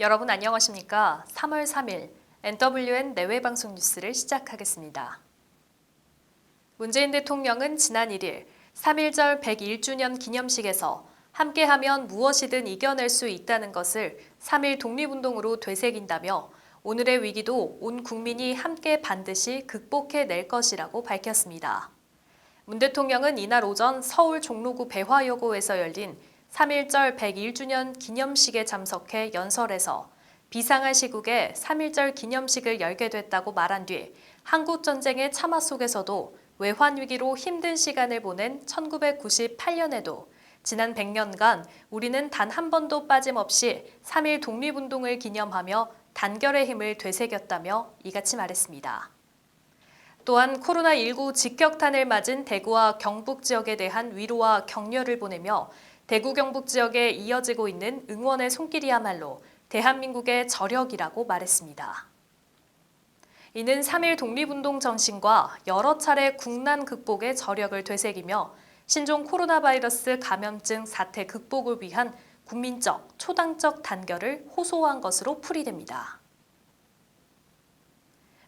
여러분 안녕하십니까? 3월 3일 NWN 내외방송 뉴스를 시작하겠습니다. 문재인 대통령은 지난 1일 3.1절 101주년 기념식에서 함께하면 무엇이든 이겨낼 수 있다는 것을 3.1 독립운동으로 되새긴다며 오늘의 위기도 온 국민이 함께 반드시 극복해낼 것이라고 밝혔습니다. 문 대통령은 이날 오전 서울 종로구 배화여고에서 열린 3.1절 101주년 기념식에 참석해 연설에서 비상할 시국에 3.1절 기념식을 열게 됐다고 말한 뒤 한국전쟁의 참화 속에서도 외환위기로 힘든 시간을 보낸 1998년에도 지난 100년간 우리는 단 한 번도 빠짐없이 3.1 독립운동을 기념하며 단결의 힘을 되새겼다며 이같이 말했습니다. 또한 코로나19 직격탄을 맞은 대구와 경북 지역에 대한 위로와 격려를 보내며 대구 경북 지역에 이어지고 있는 응원의 손길이야말로 대한민국의 저력이라고 말했습니다. 이는 3.1 독립운동 정신과 여러 차례 국난 극복의 저력을 되새기며 신종 코로나 바이러스 감염증 사태 극복을 위한 국민적, 초당적 단결을 호소한 것으로 풀이됩니다.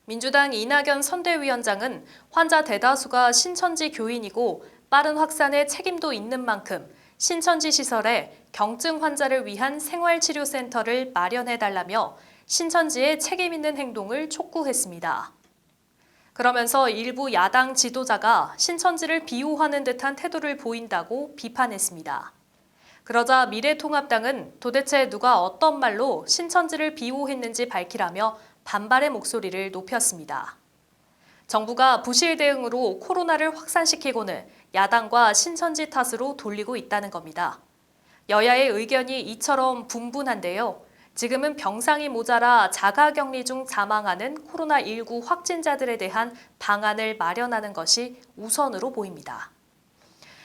민주당 이낙연 선대위원장은 환자 대다수가 신천지 교인이고 빠른 확산에 책임도 있는 만큼 신천지 시설에 경증 환자를 위한 생활치료센터를 마련해달라며 신천지의 책임 있는 행동을 촉구했습니다. 그러면서 일부 야당 지도자가 신천지를 비호하는 듯한 태도를 보인다고 비판했습니다. 그러자 미래통합당은 도대체 누가 어떤 말로 신천지를 비호했는지 밝히라며 반발의 목소리를 높였습니다. 정부가 부실 대응으로 코로나를 확산시키고는 야당과 신천지 탓으로 돌리고 있다는 겁니다. 여야의 의견이 이처럼 분분한데요. 지금은 병상이 모자라 자가격리 중 사망하는 코로나19 확진자들에 대한 방안을 마련하는 것이 우선으로 보입니다.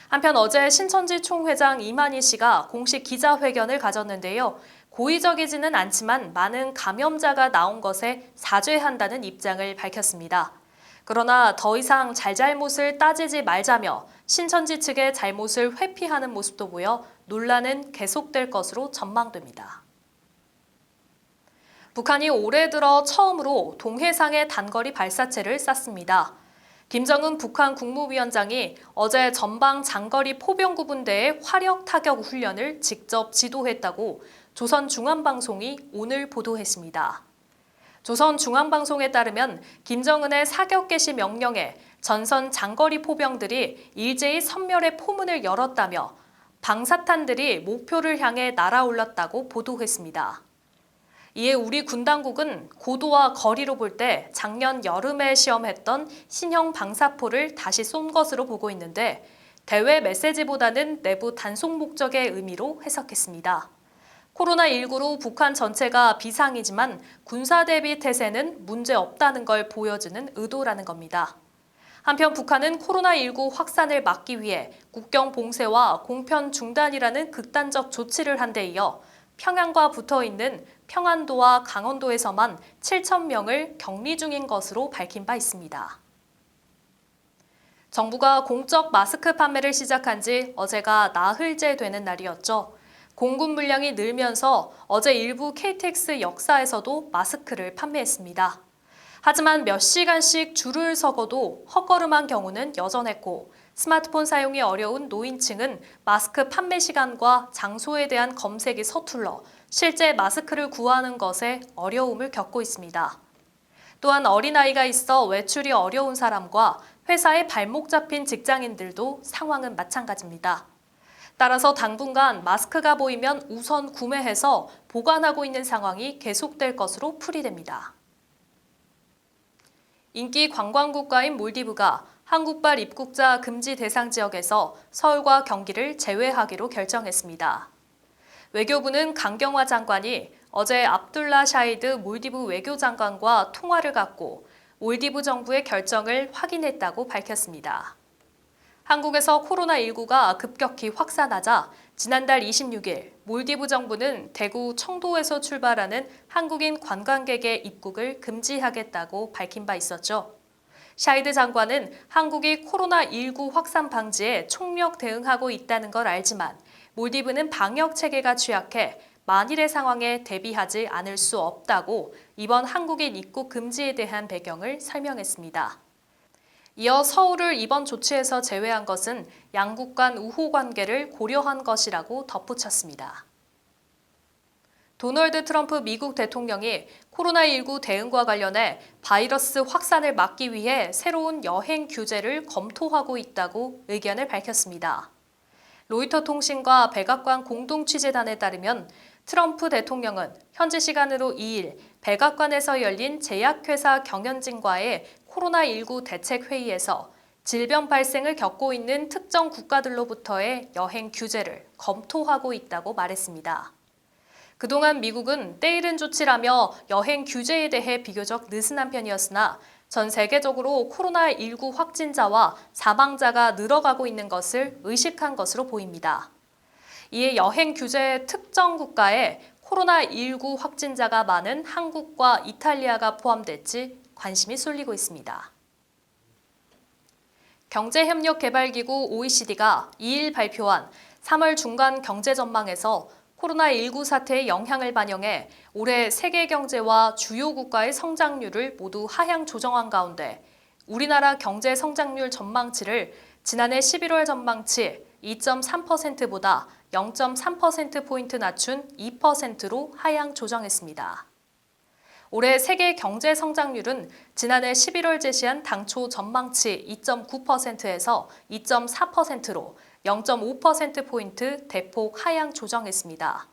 한편 어제 신천지 총회장 이만희 씨가 공식 기자회견을 가졌는데요. 고의적이지는 않지만 많은 감염자가 나온 것에 사죄한다는 입장을 밝혔습니다. 그러나 더 이상 잘잘못을 따지지 말자며 신천지 측의 잘못을 회피하는 모습도 보여 논란은 계속될 것으로 전망됩니다. 북한이 올해 들어 처음으로 동해상에 단거리 발사체를 쐈습니다. 김정은 북한 국무위원장이 어제 전방 장거리 포병구분대의 화력 타격 훈련을 직접 지도했다고 조선중앙방송이 오늘 보도했습니다. 조선중앙방송에 따르면 김정은의 사격 개시 명령에 전선 장거리 포병들이 일제히 선멸의 포문을 열었다며 방사탄들이 목표를 향해 날아올랐다고 보도했습니다. 이에 우리 군 당국은 고도와 거리로 볼 때 작년 여름에 시험했던 신형 방사포를 다시 쏜 것으로 보고 있는데 대외 메시지보다는 내부 단속 목적의 의미로 해석했습니다. 코로나19로 북한 전체가 비상이지만 군사 대비 태세는 문제 없다는 걸 보여주는 의도라는 겁니다. 한편 북한은 코로나19 확산을 막기 위해 국경 봉쇄와 공편 중단이라는 극단적 조치를 한 데 이어 평양과 붙어있는 평안도와 강원도에서만 7,000명을 격리 중인 것으로 밝힌 바 있습니다. 정부가 공적 마스크 판매를 시작한 지 어제가 나흘째 되는 날이었죠. 공급 물량이 늘면서 어제 일부 KTX 역사에서도 마스크를 판매했습니다. 하지만 몇 시간씩 줄을 서고도 헛걸음한 경우는 여전했고 스마트폰 사용이 어려운 노인층은 마스크 판매 시간과 장소에 대한 검색이 서툴러 실제 마스크를 구하는 것에 어려움을 겪고 있습니다. 또한 어린아이가 있어 외출이 어려운 사람과 회사에 발목 잡힌 직장인들도 상황은 마찬가지입니다. 따라서 당분간 마스크가 보이면 우선 구매해서 보관하고 있는 상황이 계속될 것으로 풀이됩니다. 인기 관광국가인 몰디브가 한국발 입국자 금지 대상 지역에서 서울과 경기를 제외하기로 결정했습니다. 외교부는 강경화 장관이 어제 압둘라 샤히드 몰디브 외교장관과 통화를 갖고 몰디브 정부의 결정을 확인했다고 밝혔습니다. 한국에서 코로나19가 급격히 확산하자 지난달 26일 몰디브 정부는 대구 청도에서 출발하는 한국인 관광객의 입국을 금지하겠다고 밝힌 바 있었죠. 샤히드 장관은 한국이 코로나19 확산 방지에 총력 대응하고 있다는 걸 알지만 몰디브는 방역 체계가 취약해 만일의 상황에 대비하지 않을 수 없다고 이번 한국인 입국 금지에 대한 배경을 설명했습니다. 이어 서울을 이번 조치에서 제외한 것은 양국 간 우호 관계를 고려한 것이라고 덧붙였습니다. 도널드 트럼프 미국 대통령이 코로나19 대응과 관련해 바이러스 확산을 막기 위해 새로운 여행 규제를 검토하고 있다고 의견을 밝혔습니다. 로이터 통신과 백악관 공동취재단에 따르면 트럼프 대통령은 현지 시간으로 2일 백악관에서 열린 제약회사 경영진과의 코로나19 대책회의에서 질병 발생을 겪고 있는 특정 국가들로부터의 여행 규제를 검토하고 있다고 말했습니다. 그동안 미국은 때이른 조치라며 여행 규제에 대해 비교적 느슨한 편이었으나 전 세계적으로 코로나19 확진자와 사망자가 늘어가고 있는 것을 의식한 것으로 보입니다. 이에 여행 규제의 특정 국가에 코로나19 확진자가 많은 한국과 이탈리아가 포함될지 관심이 쏠리고 있습니다. 경제협력개발기구 OECD가 2일 발표한 3월 중간 경제 전망에서 코로나19 사태의 영향을 반영해 올해 세계 경제와 주요 국가의 성장률을 모두 하향 조정한 가운데 우리나라 경제 성장률 전망치를 지난해 11월 전망치 2.3%보다 0.3%포인트 낮춘 2%로 하향 조정했습니다. 올해 세계 경제 성장률은 지난해 11월 제시한 당초 전망치 2.9%에서 2.4%로 0.5%포인트 대폭 하향 조정했습니다.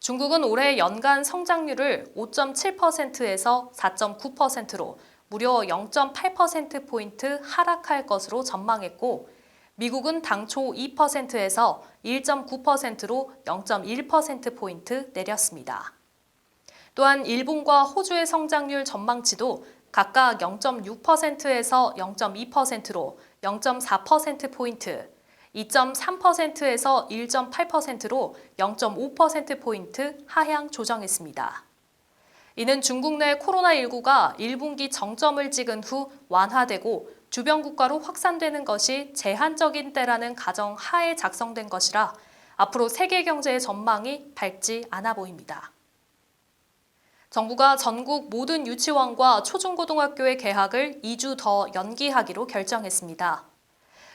중국은 올해 연간 성장률을 5.7%에서 4.9%로 무려 0.8%포인트 하락할 것으로 전망했고, 미국은 당초 2%에서 1.9%로 0.1%포인트 내렸습니다. 또한 일본과 호주의 성장률 전망치도 각각 0.6%에서 0.2%로 0.4%포인트, 2.3%에서 1.8%로 0.5%포인트 하향 조정했습니다. 이는 중국 내 코로나19가 1분기 정점을 찍은 후 완화되고 주변 국가로 확산되는 것이 제한적인 때라는 가정 하에 작성된 것이라 앞으로 세계 경제의 전망이 밝지 않아 보입니다. 정부가 전국 모든 유치원과 초중고등학교의 개학을 2주 더 연기하기로 결정했습니다.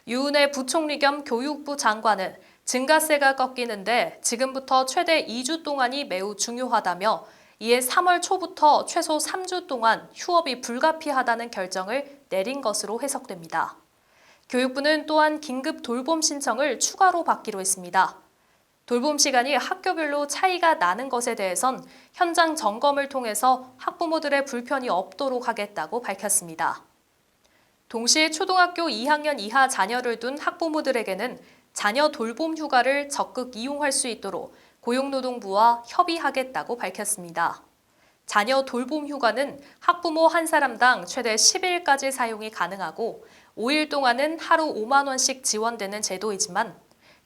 유은혜 부총리 겸 교육부 장관은 증가세가 꺾이는데 지금부터 최대 2주 동안이 매우 중요하다며 이에 3월 초부터 최소 3주 동안 휴업이 불가피하다는 결정을 내린 것으로 해석됩니다. 교육부는 또한 긴급 돌봄 신청을 추가로 받기로 했습니다. 돌봄 시간이 학교별로 차이가 나는 것에 대해선 현장 점검을 통해서 학부모들의 불편이 없도록 하겠다고 밝혔습니다. 동시에 초등학교 2학년 이하 자녀를 둔 학부모들에게는 자녀 돌봄 휴가를 적극 이용할 수 있도록 고용노동부와 협의하겠다고 밝혔습니다. 자녀 돌봄 휴가는 학부모 한 사람당 최대 10일까지 사용이 가능하고 5일 동안은 하루 5만 원씩 지원되는 제도이지만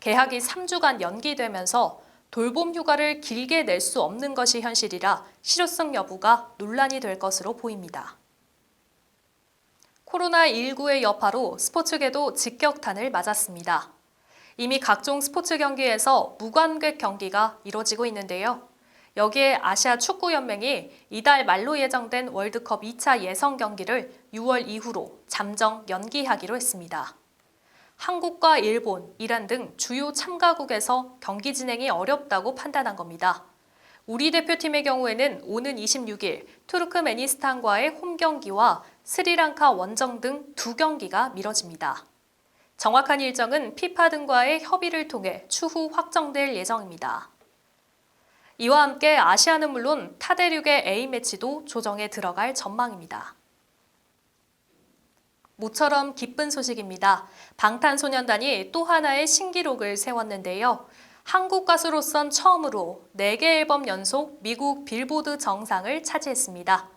개학이 3주간 연기되면서 돌봄 휴가를 길게 낼 수 없는 것이 현실이라 실효성 여부가 논란이 될 것으로 보입니다. 코로나19의 여파로 스포츠계도 직격탄을 맞았습니다. 이미 각종 스포츠 경기에서 무관객 경기가 이뤄지고 있는데요. 여기에 아시아 축구연맹이 이달 말로 예정된 월드컵 2차 예선 경기를 6월 이후로 잠정 연기하기로 했습니다. 한국과 일본, 이란 등 주요 참가국에서 경기 진행이 어렵다고 판단한 겁니다. 우리 대표팀의 경우에는 오는 26일 투르크메니스탄과의 홈 경기와 스리랑카 원정 등 2경기가 미뤄집니다. 정확한 일정은 피파 등과의 협의를 통해 추후 확정될 예정입니다. 이와 함께 아시아는 물론 타 대륙의 A매치도 조정에 들어갈 전망입니다. 모처럼 기쁜 소식입니다. 방탄소년단이 또 하나의 신기록을 세웠는데요. 한국 가수로선 처음으로 4개 앨범 연속 미국 빌보드 정상을 차지했습니다.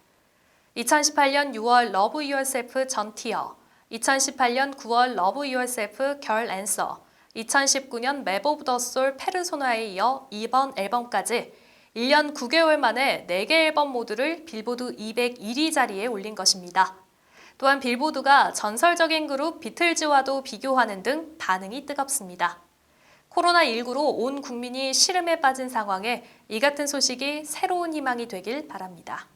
2018년 6월 Love Yourself 전티어, 2018년 9월 Love Yourself Girl Answer, 2019년 Map of the Soul 페르소나에 이어 이번 앨범까지 1년 9개월 만에 4개 앨범 모두를 빌보드 201위 자리에 올린 것입니다. 또한 빌보드가 전설적인 그룹 비틀즈와도 비교하는 등 반응이 뜨겁습니다. 코로나19로 온 국민이 시름에 빠진 상황에 이 같은 소식이 새로운 희망이 되길 바랍니다.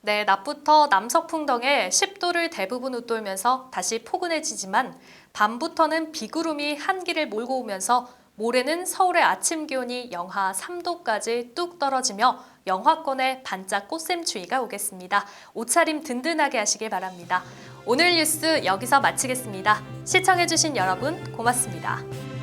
네, 낮부터 남서풍덩에 10도를 대부분 웃돌면서 다시 포근해지지만 밤부터는 비구름이 한기를 몰고 오면서 모레는 서울의 아침 기온이 영하 3도까지 뚝 떨어지며 영하권에 반짝 꽃샘추위가 오겠습니다. 옷차림 든든하게 하시길 바랍니다. 오늘 뉴스 여기서 마치겠습니다. 시청해주신 여러분 고맙습니다.